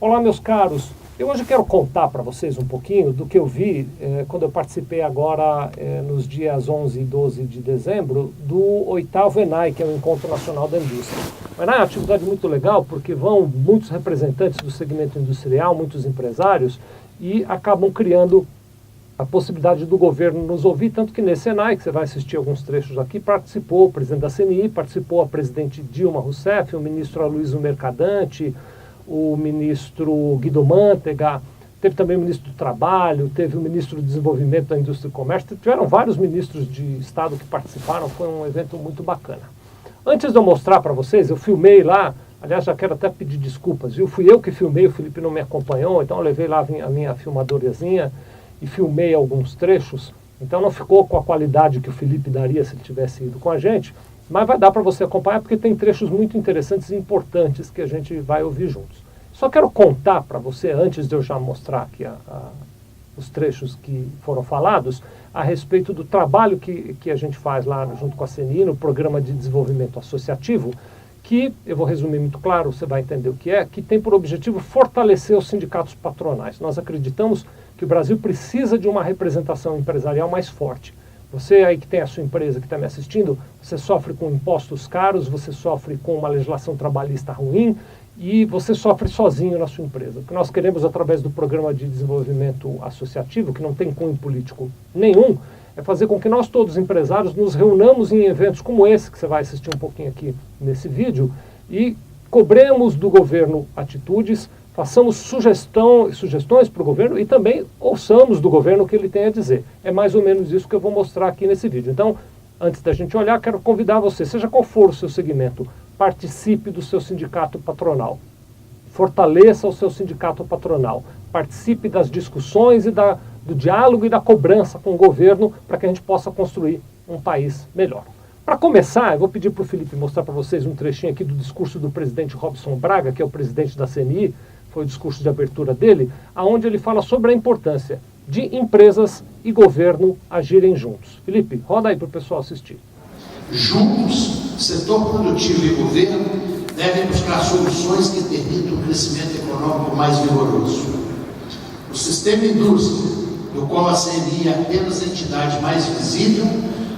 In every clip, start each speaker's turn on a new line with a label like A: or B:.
A: Olá, meus caros. Eu hoje quero contar para vocês um pouquinho do que eu vi quando eu participei agora nos dias 11 e 12 de dezembro do 8º ENAI, que é o Encontro Nacional da Indústria. O ENAI é uma atividade muito legal porque vão muitos representantes do segmento industrial, muitos empresários, e acabam criando a possibilidade do governo nos ouvir, tanto que nesse ENAI, que você vai assistir alguns trechos aqui, participou o presidente da CNI, participou a presidente Dilma Rousseff, o ministro Aloysio Mercadante, o ministro Guido Mantega, teve também o ministro do Trabalho, teve o ministro do Desenvolvimento da Indústria e Comércio, tiveram vários ministros de Estado que participaram, foi um evento muito bacana. Antes de eu mostrar para vocês, eu filmei lá, aliás, já quero até pedir desculpas, viu? Fui eu que filmei, o Felipe não me acompanhou, então eu levei lá a minha filmadorazinha e filmei alguns trechos, então não ficou com a qualidade que o Felipe daria se ele tivesse ido com a gente, mas vai dar para você acompanhar porque tem trechos muito interessantes e importantes que a gente vai ouvir juntos. Só quero contar para você, antes de eu já mostrar aqui os trechos que foram falados, a respeito do trabalho que a gente faz lá junto com a CNI, no Programa de Desenvolvimento Associativo, que, eu vou resumir muito claro, você vai entender o que tem por objetivo fortalecer os sindicatos patronais. Nós acreditamos que o Brasil precisa de uma representação empresarial mais forte. Você aí que tem a sua empresa, que está me assistindo, você sofre com impostos caros, você sofre com uma legislação trabalhista ruim e você sofre sozinho na sua empresa. O que nós queremos através do Programa de Desenvolvimento Associativo, que não tem cunho político nenhum, é fazer com que nós todos empresários nos reunamos em eventos como esse, que você vai assistir um pouquinho aqui nesse vídeo, e cobremos do governo atitudes, façamos sugestões para o governo e também ouçamos do governo o que ele tem a dizer. É mais ou menos isso que eu vou mostrar aqui nesse vídeo. Então, antes da gente olhar, quero convidar você, seja qual for o seu segmento, participe do seu sindicato patronal. Fortaleça o seu sindicato patronal. Participe das discussões e do diálogo e da cobrança com o governo para que a gente possa construir um país melhor. Para começar, eu vou pedir para o Felipe mostrar para vocês um trechinho aqui do discurso do presidente Robson Braga, que é o presidente da CNI, foi o discurso de abertura dele, onde ele fala sobre a importância de empresas e governo agirem juntos. Felipe, roda aí para o pessoal assistir.
B: Juntos, setor produtivo e governo devem buscar soluções que permitam um crescimento econômico mais vigoroso. O sistema indústria, do qual a CNI é apenas a entidade mais visível,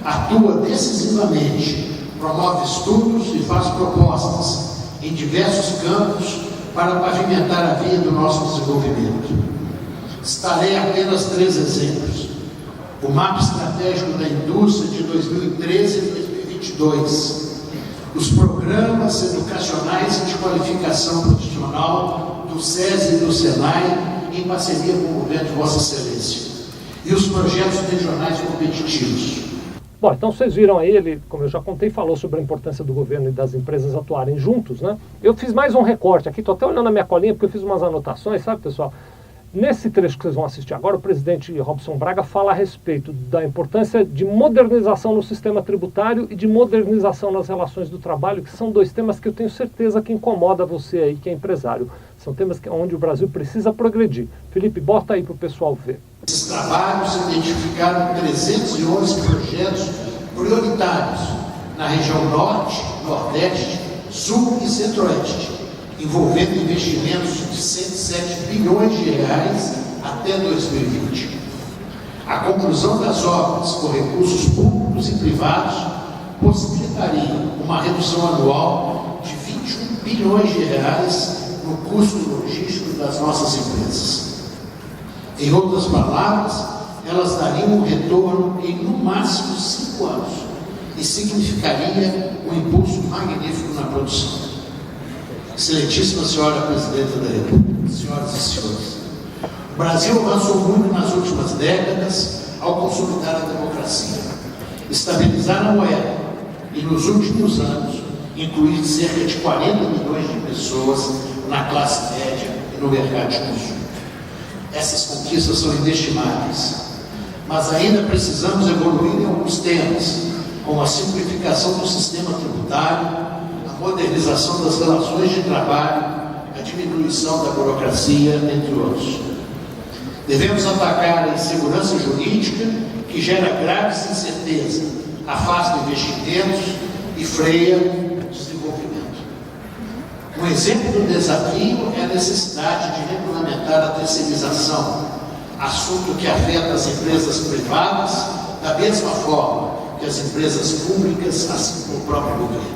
B: atua decisivamente, promove estudos e faz propostas em diversos campos para pavimentar a via do nosso desenvolvimento. Citarei apenas 3 exemplos. O Mapa Estratégico da Indústria de 2013 e 2022. Os programas educacionais e de qualificação profissional do SESI e do SENAI, em parceria com o governo de Vossa Excelência. E os projetos regionais competitivos.
A: Bom, então vocês viram aí, ele, como eu já contei, falou sobre a importância do governo e das empresas atuarem juntos, né? Eu fiz mais um recorte aqui, estou até olhando a minha colinha porque eu fiz umas anotações, sabe, pessoal? Nesse trecho que vocês vão assistir agora, o presidente Robson Braga fala a respeito da importância de modernização no sistema tributário e de modernização nas relações do trabalho, que são 2 temas que eu tenho certeza que incomoda você aí, que é empresário. São temas onde o Brasil precisa progredir. Felipe, bota aí para o pessoal ver.
B: Esses trabalhos identificaram 311 projetos prioritários na região Norte, Nordeste, Sul e Centro-Oeste, envolvendo investimentos de 107 bilhões de reais até 2020. A conclusão das obras com recursos públicos e privados possibilitaria uma redução anual de 21 bilhões de reais no custo logístico das nossas empresas. Em outras palavras, elas dariam um retorno em no máximo 5 anos e significaria um impulso magnífico na produção. Excelentíssima senhora Presidenta da República, senhoras e senhores, o Brasil avançou muito nas últimas décadas ao consolidar a democracia, estabilizar a moeda e, nos últimos anos, incluir cerca de 40 milhões de pessoas na classe média e no mercado de consumo. Essas conquistas são inestimáveis, mas ainda precisamos evoluir em alguns temas, como a simplificação do sistema tributário, a modernização das relações de trabalho, a diminuição da burocracia, entre outros. Devemos atacar a insegurança jurídica, que gera graves incertezas, afasta investimentos e freia o desenvolvimento. Um exemplo do desafio é a necessidade de regulamentar a terceirização, assunto que afeta as empresas privadas da mesma forma que as empresas públicas, assim como o próprio governo.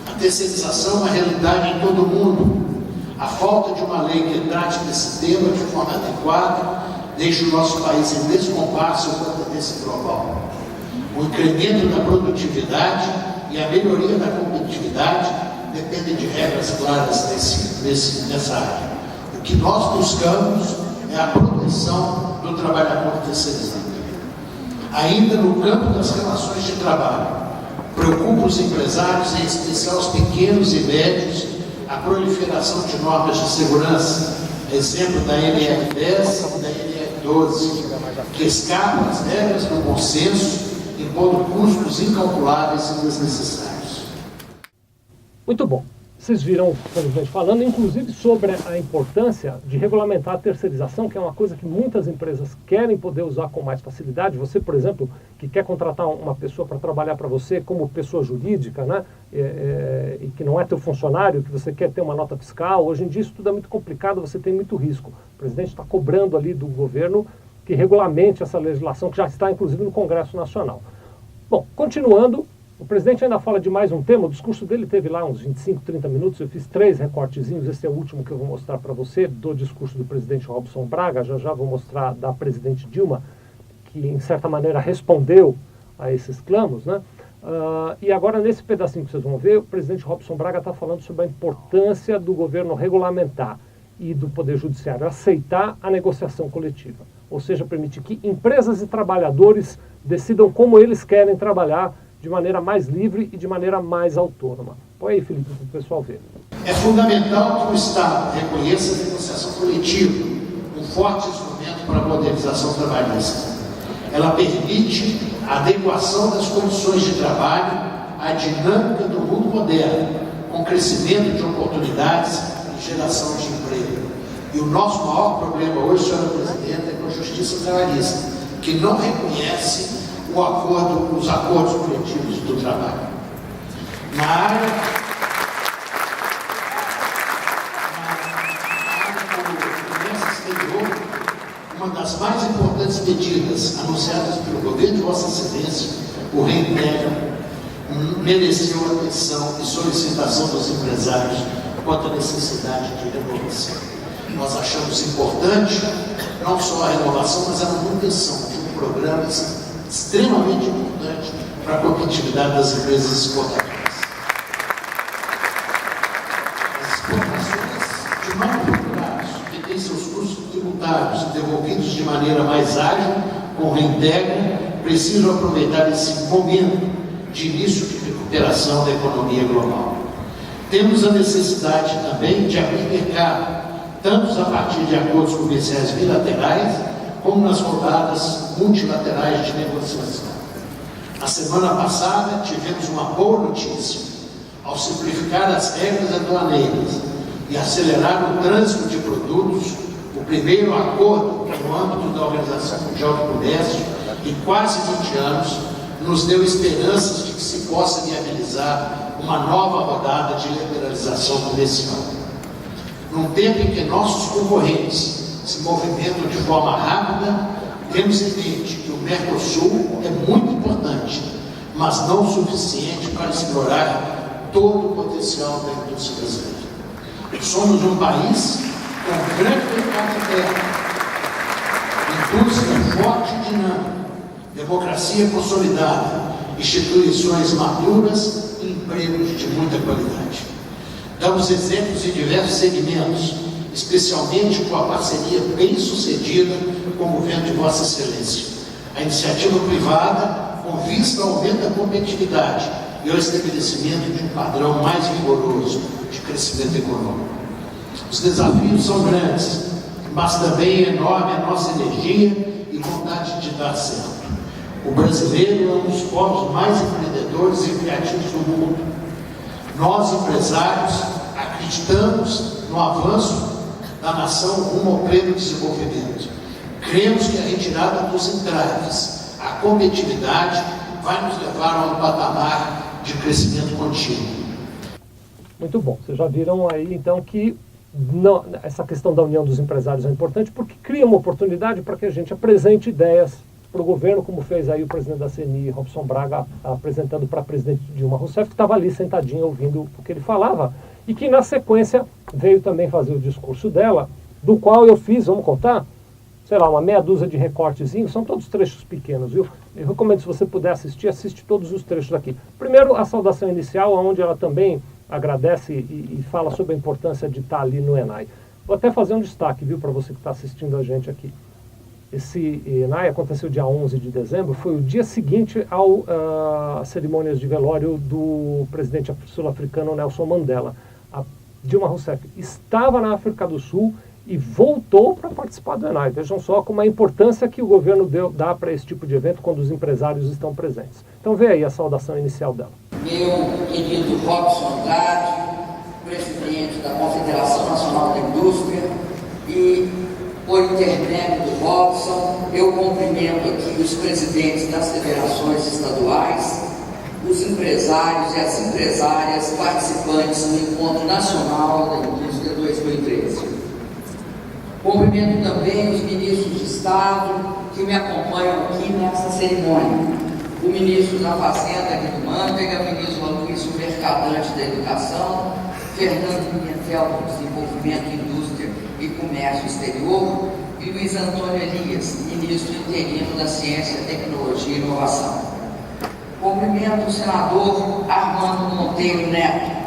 B: A terceirização é uma realidade em todo o mundo. A falta de uma lei que trate desse tema de forma adequada deixa o nosso país em descompasso com a tendência global. O incremento da produtividade e a melhoria da competitividade dependem de regras claras nessa área. O que nós buscamos é a proteção do trabalhador terceirizado. Ainda no campo das relações de trabalho, preocupa os empresários, em especial os pequenos e médios, a proliferação de normas de segurança, exemplo da NR10 e da NR12, que escapam às regras do bom senso, impondo custos incalculáveis e desnecessários.
A: Muito bom. Vocês viram o presidente falando, inclusive, sobre a importância de regulamentar a terceirização, que é uma coisa que muitas empresas querem poder usar com mais facilidade. Você, por exemplo, que quer contratar uma pessoa para trabalhar para você como pessoa jurídica, né, e que não é teu funcionário, que você quer ter uma nota fiscal, hoje em dia isso tudo é muito complicado, você tem muito risco. O presidente está cobrando ali do governo que regulamente essa legislação, que já está, inclusive, no Congresso Nacional. Bom, continuando, o presidente ainda fala de mais um tema. O discurso dele teve lá uns 25, 30 minutos. Eu fiz 3 recortezinhos. Esse é o último que eu vou mostrar para você, do discurso do presidente Robson Braga. Já vou mostrar da presidente Dilma, que, em certa maneira, respondeu a esses clamos, né? E agora, nesse pedacinho que vocês vão ver, o presidente Robson Braga está falando sobre a importância do governo regulamentar e do Poder Judiciário aceitar a negociação coletiva. Ou seja, permitir que empresas e trabalhadores decidam como eles querem trabalhar de maneira mais livre e de maneira mais autônoma. Põe aí, Felipe, para o pessoal ver.
B: É fundamental que o Estado reconheça a negociação coletiva, um forte instrumento para a modernização trabalhista. Ela permite a adequação das condições de trabalho à dinâmica do mundo moderno, com crescimento de oportunidades e geração de emprego. E o nosso maior problema hoje, senhora presidenta, é com a justiça trabalhista, que não reconhece os acordos coletivos do trabalho. Na área do comércio exterior, uma das mais importantes medidas anunciadas pelo governo de Vossa Excelência, o Reintegra, mereceu atenção e solicitação dos empresários quanto à necessidade de renovação. Nós achamos importante não só a renovação, mas a manutenção de um programa extremamente importante para a competitividade das empresas exportadoras. As exportações de manufaturários que têm seus custos tributários devolvidos de maneira mais ágil, com reintegra, precisam aproveitar esse momento de início de recuperação da economia global. Temos a necessidade também de abrir mercado, tanto a partir de acordos comerciais bilaterais, como nas rodadas multilaterais de negociação. Na semana passada, tivemos uma boa notícia. Ao simplificar as regras aduaneiras e acelerar o trânsito de produtos, o primeiro acordo no âmbito da Organização Mundial do Comércio, em quase 20 anos, nos deu esperanças de que se possa viabilizar uma nova rodada de liberalização comercial. Num tempo em que nossos concorrentes se movimentam de forma rápida, temos em mente que o Mercosul é muito importante, mas não o suficiente para explorar todo o potencial da indústria brasileira. Somos um país com grande mercado interno, indústria forte e dinâmica, democracia consolidada, instituições maduras e empregos de muita qualidade. Damos exemplos em diversos segmentos, especialmente com a parceria bem-sucedida com o governo de Vossa Excelência. A iniciativa privada com vista ao aumento da competitividade e ao estabelecimento de um padrão mais rigoroso de crescimento econômico. Os desafios são grandes, mas também é enorme a nossa energia e vontade de dar certo. O brasileiro é um dos povos mais empreendedores e criativos do mundo. Nós, empresários, acreditamos no avanço da nação rumo ao pleno desenvolvimento. Cremos que a retirada dos entraves, a competitividade, vai nos levar a um patamar de crescimento contínuo.
A: Muito bom. Vocês já viram aí, então, que não, essa questão da união dos empresários é importante porque cria uma oportunidade para que a gente apresente ideias para o governo, como fez aí o presidente da CNI, Robson Braga, apresentando para a presidente Dilma Rousseff, que estava ali sentadinha ouvindo o que ele falava, e que na sequência veio também fazer o discurso dela, do qual eu fiz, vamos contar, sei lá, uma meia dúzia de recortezinhos, são todos trechos pequenos, viu? Eu recomendo, se você puder assistir, assiste todos os trechos aqui. Primeiro, a saudação inicial, onde ela também agradece e fala sobre a importância de estar ali no ENAI. Vou até fazer um destaque, viu, para você que está assistindo a gente aqui. Esse ENAI aconteceu dia 11 de dezembro, foi o dia seguinte às cerimônias de velório do presidente sul-africano Nelson Mandela. A Dilma Rousseff estava na África do Sul e voltou para participar do ENAI. Vejam só como a importância que o governo dá para esse tipo de evento quando os empresários estão presentes. Então vê aí a saudação inicial dela.
C: Meu querido Robson Andrade, presidente da Confederação Nacional da Indústria, e por intermédio do Robson, eu cumprimento aqui os presidentes das federações estaduais, os empresários e as empresárias participantes do Encontro Nacional da Indústria 2013. Cumprimento também os ministros de Estado que me acompanham aqui nessa cerimônia. O ministro da Fazenda, Guido Mantega, o ministro Aloysio Mercadante da Educação, Fernando Pimentel do Desenvolvimento, Indústria e Comércio Exterior e Luiz Antônio Elias, ministro interino da Ciência, Tecnologia e Inovação. Cumprimento o senador Armando Monteiro Neto,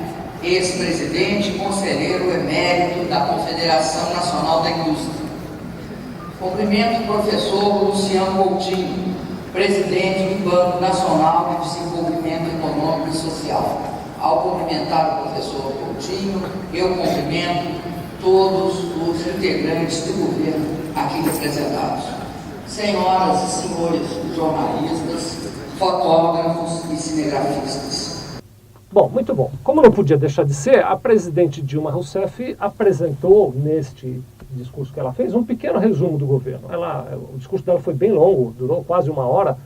C: ex-presidente e conselheiro emérito da Confederação Nacional da Indústria. Cumprimento o professor Luciano Coutinho, presidente do Banco Nacional de Desenvolvimento Econômico e Social. Ao cumprimentar o professor Coutinho, eu cumprimento todos os integrantes do governo aqui representados. Senhoras e senhores jornalistas, fotógrafos e cinegrafistas.
A: Bom, muito bom. Como não podia deixar de ser, a presidente Dilma Rousseff apresentou neste discurso que ela fez um pequeno resumo do governo. O discurso dela foi bem longo, durou quase 1 hora,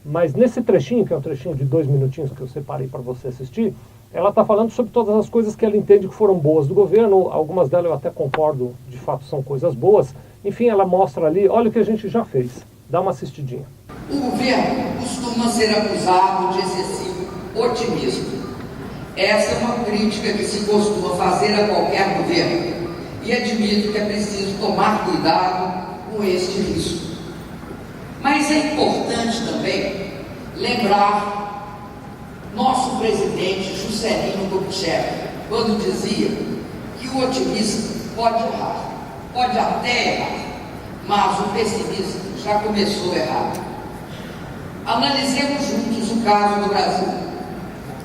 A: mas nesse trechinho, que é um trechinho de 2 minutinhos que eu separei para você assistir, ela está falando sobre todas as coisas que ela entende que foram boas do governo. Algumas delas eu até concordo, de fato são coisas boas. Enfim, ela mostra ali, olha o que a gente já fez. Dá uma assistidinha.
C: O governo costuma ser acusado de excessivo otimismo. Essa é uma crítica que se costuma fazer a qualquer governo. E admito que é preciso tomar cuidado com este risco. Mas é importante também lembrar nosso presidente Juscelino Kubitschek, quando dizia que o otimista pode errar, pode até errar, mas o pessimista já começou errado. Analisemos juntos o caso do Brasil.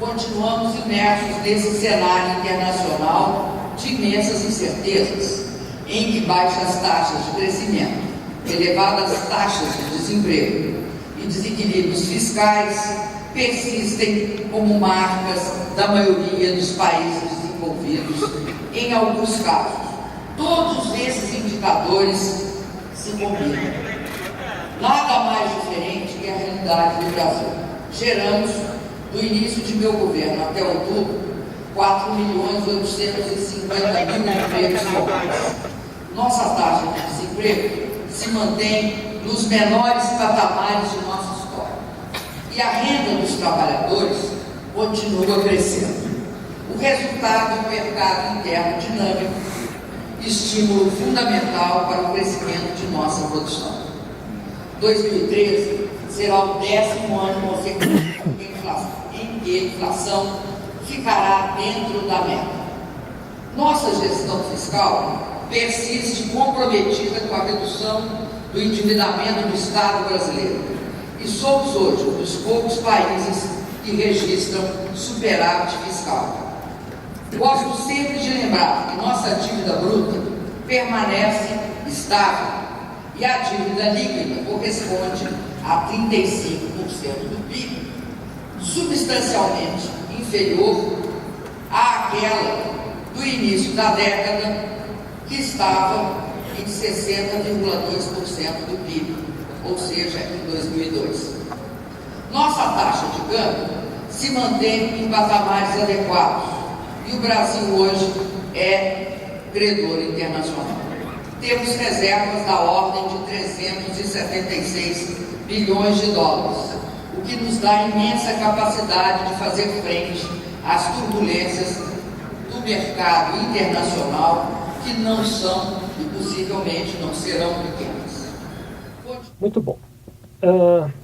C: Continuamos imersos nesse cenário internacional de imensas incertezas, em que baixas taxas de crescimento, elevadas taxas de desemprego e desequilíbrios fiscais persistem como marcas da maioria dos países desenvolvidos. Em alguns casos, todos esses indicadores se combinam. Nada mais diferente que a realidade do Brasil. Geramos, do início de meu governo até outubro, 4.850.000 empregos formais. Nossa taxa de desemprego se mantém nos menores patamares de nossa história. E a renda dos trabalhadores continua crescendo. O resultado é um mercado interno dinâmico, estímulo fundamental para o crescimento de nossa produção. 2013 será o 10º ano consecutivo em que a inflação ficará dentro da meta. Nossa gestão fiscal persiste comprometida com a redução do endividamento do Estado brasileiro e somos hoje um dos poucos países que registram superávit fiscal. Gosto sempre de lembrar que nossa dívida bruta permanece estável e a dívida líquida corresponde a 35% do PIB, substancialmente inferior àquela do início da década, que estava em 60,2% do PIB, ou seja, em 2002. Nossa taxa de câmbio se mantém em patamares adequados e o Brasil hoje é credor internacional. Temos reservas da ordem de 376 bilhões de dólares, o que nos dá imensa capacidade de fazer frente às turbulências do mercado internacional, que não são e possivelmente não serão pequenas.
A: Muito bom.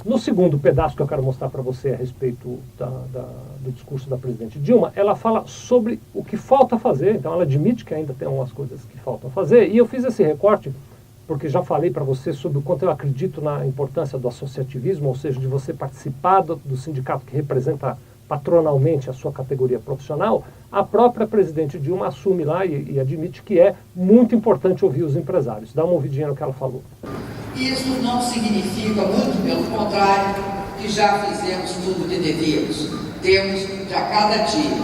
A: No segundo pedaço que eu quero mostrar para você a respeito do discurso da presidente Dilma, ela fala sobre o que falta fazer. Então ela admite que ainda tem algumas coisas que faltam fazer, e eu fiz esse recorte porque já falei para você sobre o quanto eu acredito na importância do associativismo, ou seja, de você participar do sindicato que representa patronalmente a sua categoria profissional. A própria presidente Dilma assume lá e admite que é muito importante ouvir os empresários. Dá uma ouvidinha no que ela falou.
C: Isso não significa, muito pelo contrário, que já fizemos tudo o que devíamos. Temos de a cada dia,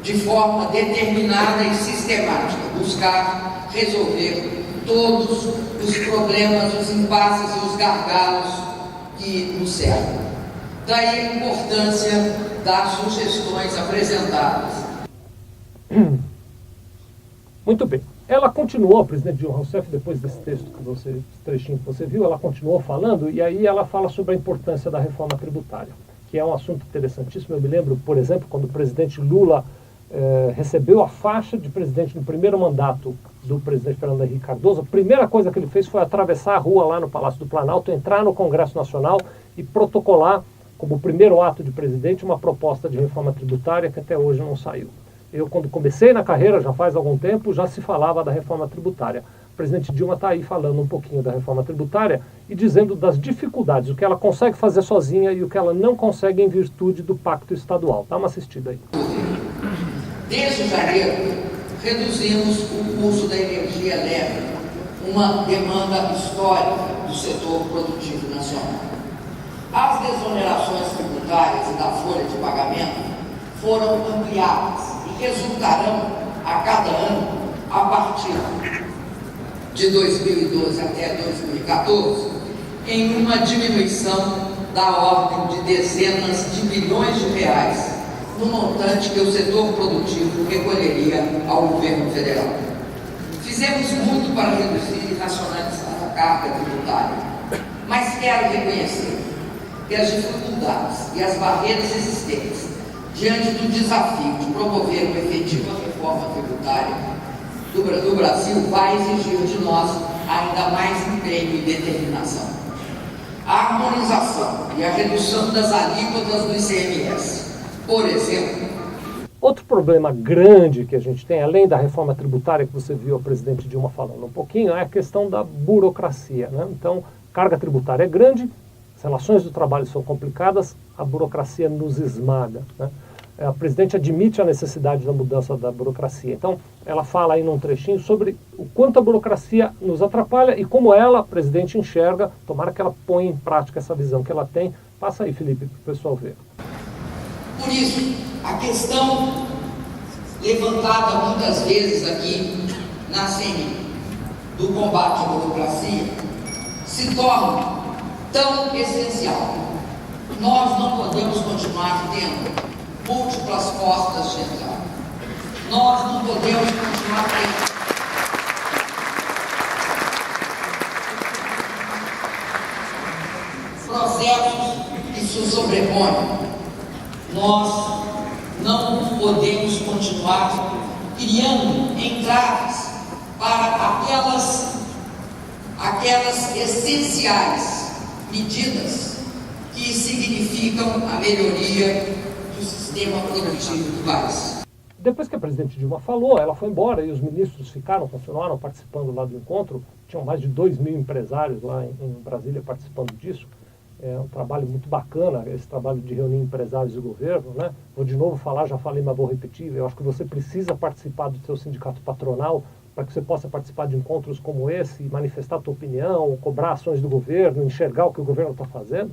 C: de forma determinada e sistemática, buscar resolver todos os problemas, os impasses e os gargalos que nos cercam. Daí a importância das sugestões apresentadas.
A: Muito bem. Ela continuou, a presidente Dilma Rousseff, depois desse trechinho que você viu, ela continuou falando, e aí ela fala sobre a importância da reforma tributária, que é um assunto interessantíssimo. Eu me lembro, por exemplo, quando o presidente Lula recebeu a faixa de presidente no primeiro mandato do presidente Fernando Henrique Cardoso. A primeira coisa que ele fez foi atravessar a rua lá no Palácio do Planalto, entrar no Congresso Nacional e protocolar, como primeiro ato de presidente, uma proposta de reforma tributária que até hoje não saiu. Eu, quando comecei na carreira, já faz algum tempo, já se falava da reforma tributária. O presidente Dilma está aí falando um pouquinho da reforma tributária e dizendo das dificuldades, o que ela consegue fazer sozinha e o que ela não consegue em virtude do pacto estadual. Dá uma assistida aí.
C: Desde janeiro, reduzimos o custo da energia elétrica, uma demanda histórica do setor produtivo nacional. As desonerações tributárias e da folha de pagamento foram ampliadas e resultarão a cada ano, a partir de 2012 até 2014, em uma diminuição da ordem de dezenas de bilhões de reais no montante que o setor produtivo recolheria ao governo federal. Fizemos muito para reduzir e racionalizar a carga tributária, mas quero reconhecer que as dificuldades e as barreiras existentes diante do desafio de promover uma efetiva reforma tributária do Brasil vai exigir de nós ainda mais empenho e determinação. A harmonização e a redução das alíquotas do ICMS, por exemplo.
A: Outro problema grande que a gente tem, além da reforma tributária que você viu a presidente Dilma falando um pouquinho, é a questão da burocracia, né? Então, carga tributária é grande, as relações do trabalho são complicadas, a burocracia nos esmaga, né? A presidente admite a necessidade da mudança da burocracia. Então, ela fala aí num trechinho sobre o quanto a burocracia nos atrapalha e como ela, a presidente, enxerga. Tomara que ela ponha em prática essa visão que ela tem. Passa aí, Felipe, para o pessoal ver.
C: Por isso, a questão levantada muitas vezes aqui na CNI do combate à burocracia se torna tão essencial. Nós não podemos continuar tendo múltiplas portas de entrada. Nós não podemos continuar tendo processos que se sobrepõem. Nós não podemos continuar criando entraves para aquelas essenciais medidas que significam a melhoria do sistema produtivo do país.
A: Depois que a presidente Dilma falou, ela foi embora e os ministros continuaram participando lá do encontro. Tinham mais de 2.000 empresários lá em Brasília participando disso. É um trabalho muito bacana, esse trabalho de reunir empresários e governo, né? Vou de novo falar, já falei, mas vou repetir. Eu acho que você precisa participar do seu sindicato patronal para que você possa participar de encontros como esse, manifestar a tua opinião, cobrar ações do governo, enxergar o que o governo está fazendo.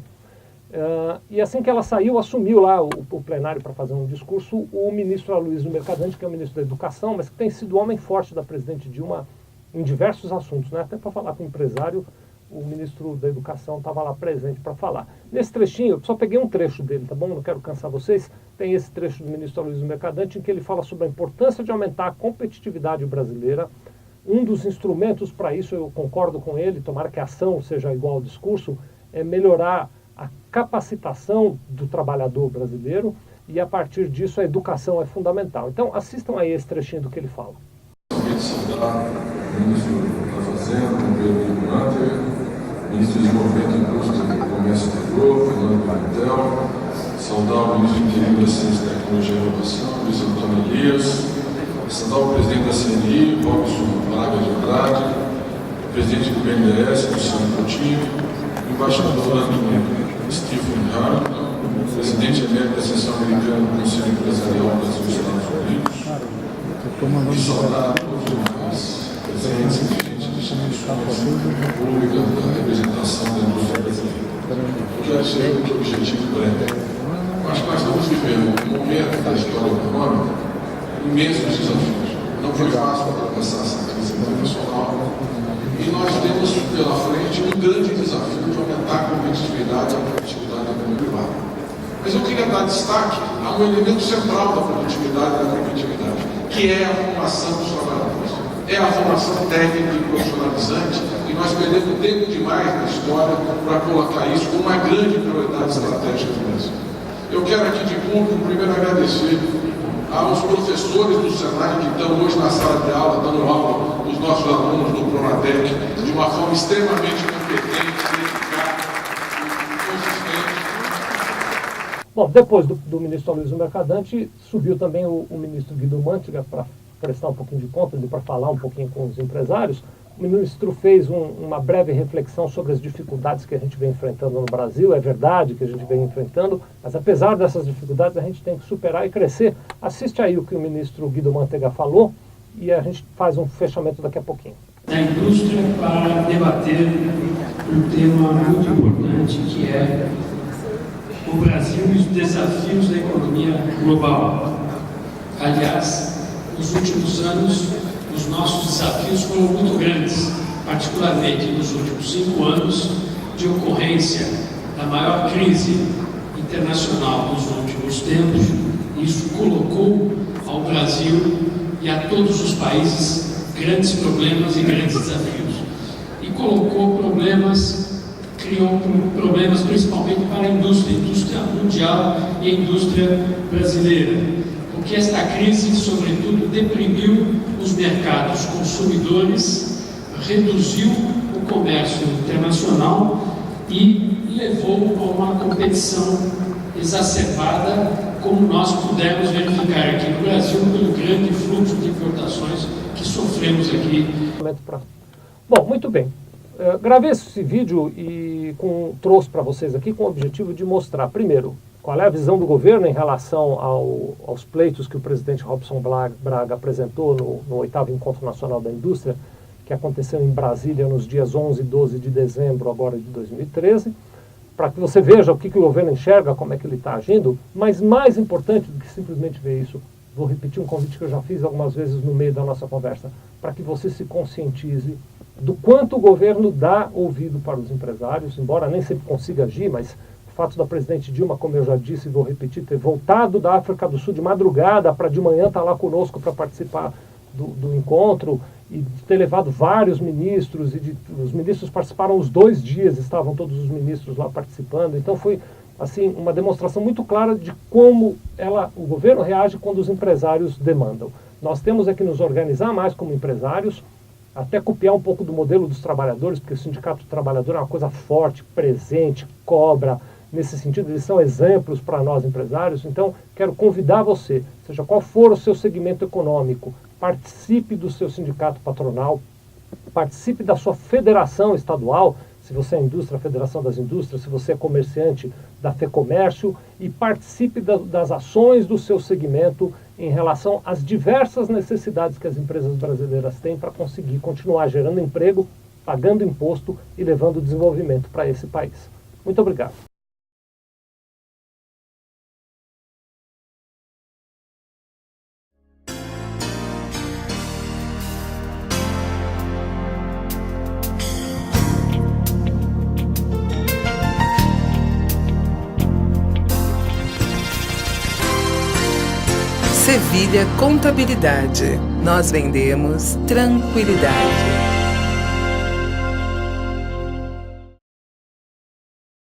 A: E assim que ela saiu, assumiu lá o plenário para fazer um discurso o ministro Aloysio Mercadante, que é o ministro da Educação, mas que tem sido o homem forte da presidente Dilma em diversos assuntos, né? Até para falar com o empresário, o ministro da Educação estava lá presente para falar. Nesse trechinho, eu só peguei um trecho dele, tá bom? Não quero cansar vocês. Tem esse trecho do ministro Aloysio Mercadante em que ele fala sobre a importância de aumentar a competitividade brasileira. Um dos instrumentos para isso, eu concordo com ele, tomara que a ação seja igual ao discurso, é melhorar a capacitação do trabalhador brasileiro e, a partir disso, a educação é fundamental. Então, assistam aí esse trechinho do que ele fala.
D: Saudar o ministro da Fazenda, Pedro Manter, ministro de Desenvolvimento, Indústria e Comércio Exterior, Fernando Pimentel, saudar o ministro interino da Ciência, Tecnologia e Inovação, Luiz Antônio Elias, saudar o presidente da CNI, Robson Braga de Andrade, o presidente do BNDES, Luciano Coutinho, o embaixador Stephen Hamilton, o presidente emérito da Seção Americana do Conselho Empresarial Brasil e Estados Unidos, e saudar todos os demais presentes e dirigentes de instituições públicas da representação da indústria brasileira. Eu quero ser muito objetivo e breve. Eu acho que nós estamos vivendo um momento da história econômica imensos desafios. Não foi fácil atravessar essa crise internacional e nós temos pela frente um grande desafio de aumentar a competitividade e a produtividade da economia privada. Mas eu queria dar destaque a um elemento central da produtividade e da competitividade, que é a formação dos trabalhadores. É a formação técnica e profissionalizante, e nós perdemos tempo demais na história para colocar isso como uma grande prioridade estratégica do Brasil. Eu quero aqui de público primeiro agradecer aos professores do Senai que estão hoje na sala de aula, dando aula dos nossos alunos do Pronatec, de uma forma extremamente competente, dedicada e consistente.
A: Bom, depois do ministro Aloysio Mercadante, subiu também o ministro Guido Mantega para prestar um pouquinho de contas e para falar um pouquinho com os empresários. O ministro fez uma breve reflexão sobre as dificuldades que a gente vem enfrentando no Brasil. É verdade que a gente vem enfrentando, mas apesar dessas dificuldades a gente tem que superar e crescer. Assiste aí o que o ministro Guido Mantega falou e a gente faz um fechamento daqui a pouquinho.
E: Da indústria para debater um tema muito importante que é o Brasil e os desafios da economia global. Aliás, nos últimos anos, os nossos desafios foram muito grandes, particularmente nos últimos 5 anos de ocorrência da maior crise internacional dos últimos tempos. Isso colocou ao Brasil e a todos os países grandes problemas e grandes desafios. E colocou criou problemas principalmente para a indústria mundial e a indústria brasileira. Porque esta crise, sobretudo, deprimiu os mercados consumidores, reduziu o comércio internacional e levou a uma competição exacerbada, como nós pudemos verificar aqui no Brasil, pelo grande fluxo de importações que sofremos aqui.
A: Bom, muito bem. Gravei esse vídeo e trouxe para vocês aqui com o objetivo de mostrar, primeiro, qual é a visão do governo em relação aos pleitos que o presidente Robson Braga apresentou no 8º Encontro Nacional da Indústria, que aconteceu em Brasília nos dias 11 e 12 de dezembro agora de 2013, para que você veja o que o governo enxerga, como é que ele está agindo, mas mais importante do que simplesmente ver isso, vou repetir um convite que eu já fiz algumas vezes no meio da nossa conversa, para que você se conscientize do quanto o governo dá ouvido para os empresários, embora nem sempre consiga agir, mas o fato da presidente Dilma, como eu já disse e vou repetir, ter voltado da África do Sul de madrugada para de manhã estar lá conosco para participar do encontro e ter levado vários ministros, os ministros participaram os 2 dias, estavam todos os ministros lá participando, então foi assim, uma demonstração muito clara de como o governo reage quando os empresários demandam. Nós temos é que nos organizar mais como empresários, até copiar um pouco do modelo dos trabalhadores, porque o Sindicato do Trabalhador é uma coisa forte, presente, cobra. Nesse sentido, eles são exemplos para nós empresários. Então, quero convidar você, seja qual for o seu segmento econômico, participe do seu sindicato patronal, participe da sua federação estadual, se você é indústria, a Federação das Indústrias, se você é comerciante, da FEComércio, e participe das ações do seu segmento em relação às diversas necessidades que as empresas brasileiras têm para conseguir continuar gerando emprego, pagando imposto e levando desenvolvimento para esse país. Muito obrigado.
F: Sevilha Contabilidade. Nós vendemos tranquilidade.